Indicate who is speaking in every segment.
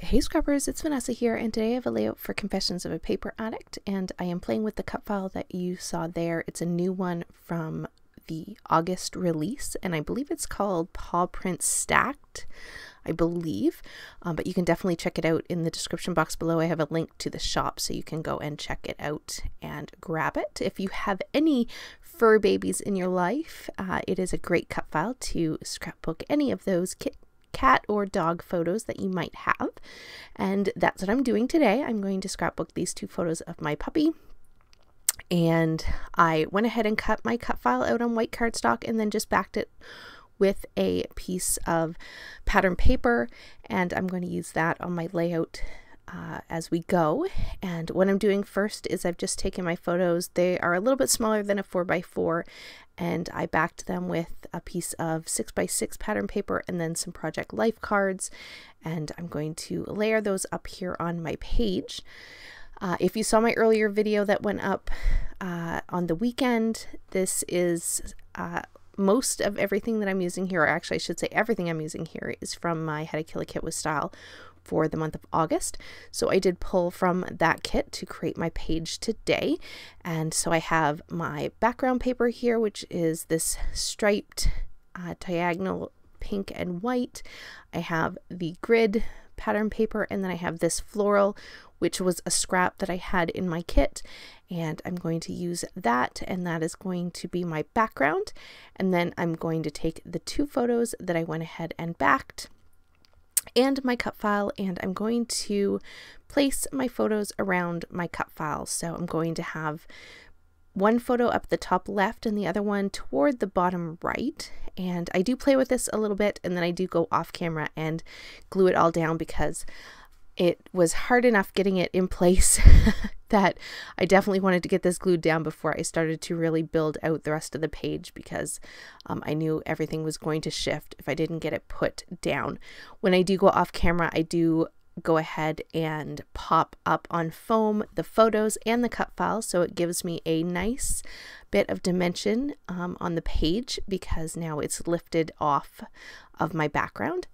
Speaker 1: Hey Scrubbers, it's Vanessa here, and today I have a layout for Confessions of a Paper Addict, and I am playing with the cut file that you saw there. It's a new one from the August release, and I believe it's called Paw Print Stacked, I believe, but you can definitely check it out in the description box below. I have a link to the shop so you can go and check it out and grab it. If you have any fur babies in your life, it is a great cut file to scrapbook any of those cat or dog photos that you might have, and that's what I'm doing today. I'm going to scrapbook these two photos of my puppy, and I went ahead and cut my cut file out on white cardstock and then just backed it with a piece of pattern paper, and I'm going to use that on my layout as we go. And what I'm doing first is I've just taken my photos. They are a little bit smaller than a 4x4, and I backed them with a piece of 6x6 pattern paper and then some Project Life cards, and I'm going to layer those up here on my page. If you saw my earlier video that went up on the weekend, this is most of everything that I'm using here, or actually I should say everything I'm using here, is from my How to Kill a Kit with Style for the month of August. So I did pull from that kit to create my page today. And so I have my background paper here, which is this striped diagonal pink and white. I have the grid pattern paper, and then I have this floral, which was a scrap that I had in my kit, and I'm going to use that, and that is going to be my background. And then I'm going to take the two photos that I went ahead and backed and my cut file, and I'm going to place my photos around my cut file. So I'm going to have one photo up the top left and the other one toward the bottom right, and I do play with this a little bit, and then I do go off camera and glue it all down because it was hard enough getting it in place that I definitely wanted to get this glued down before I started to really build out the rest of the page, because I knew everything was going to shift if I didn't get it put down. When I do go off camera, I do go ahead and pop up on foam the photos and the cut file, so it gives me a nice bit of dimension on the page, because now it's lifted off of my background.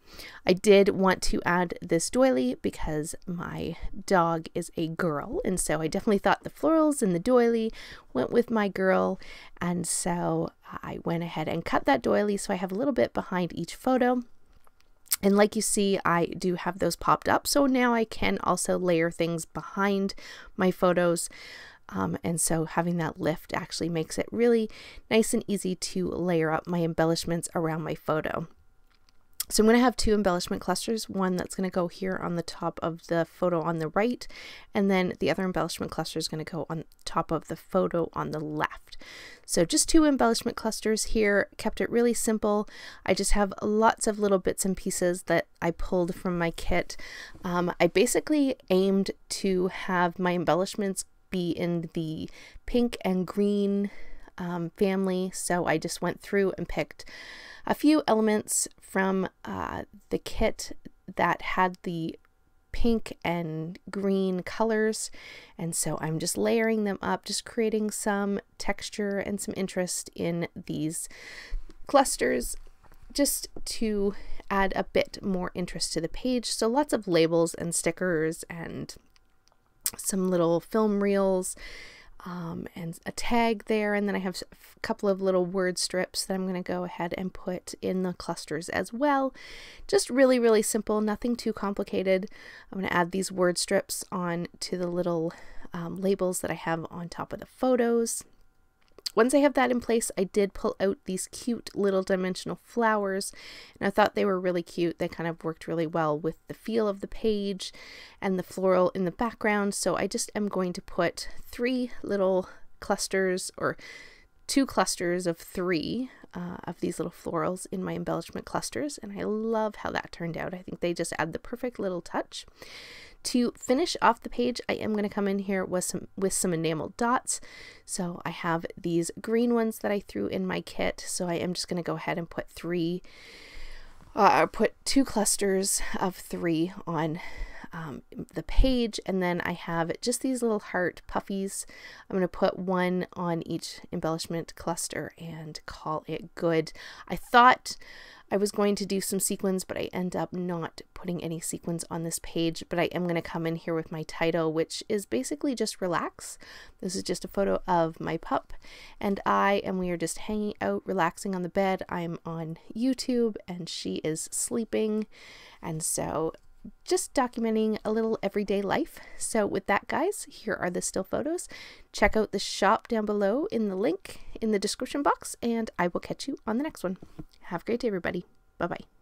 Speaker 1: I did want to add this doily because my dog is a girl, and so I definitely thought the florals and the doily went with my girl, and so I went ahead and cut that doily so I have a little bit behind each photo. And like you see, I do have those popped up, so now I can also layer things behind my photos. And so having that lift actually makes it really nice and easy to layer up my embellishments around my photo. So I'm going to have two embellishment clusters, one that's going to go here on the top of the photo on the right, and then the other embellishment cluster is going to go on top of the photo on the left. So just two embellishment clusters here, kept it really simple. I just have lots of little bits and pieces that I pulled from my kit. I basically aimed to have my embellishments be in the pink and green family, so I just went through and picked a few elements from the kit that had the pink and green colors, and so I'm just layering them up, just creating some texture and some interest in these clusters, just to add a bit more interest to the page. So lots of labels and stickers and some little film reels, and a tag there, and then I have a couple of little word strips that I'm going to go ahead and put in the clusters as well. Just really, really simple, nothing too complicated. I'm going to add these word strips on to the little labels that I have on top of the photos. Once I have that in place, I did pull out these cute little dimensional flowers, and I thought they were really cute. They kind of worked really well with the feel of the page and the floral in the background. So I just am going to put three little clusters, or two clusters of three of these little florals in my embellishment clusters, and I love how that turned out. I think they just add the perfect little touch. To finish off the page, I am going to come in here with some enameled dots. So I have these green ones that I threw in my kit, so I am just going to go ahead and put two clusters of three on the page, and then I have just these little heart puffies. I'm going to put one on each embellishment cluster and call it good. I thought I was going to do some sequins, but I end up not putting any sequins on this page, but I am going to come in here with my title, which is basically just relax. This is just a photo of my pup and we are just hanging out, relaxing on the bed. I'm on YouTube and she is sleeping. And so just documenting a little everyday life. So with that, guys, here are the still photos. Check out the shop down below in the link in the description box, and I will catch you on the next one. Have a great day, everybody. Bye-bye.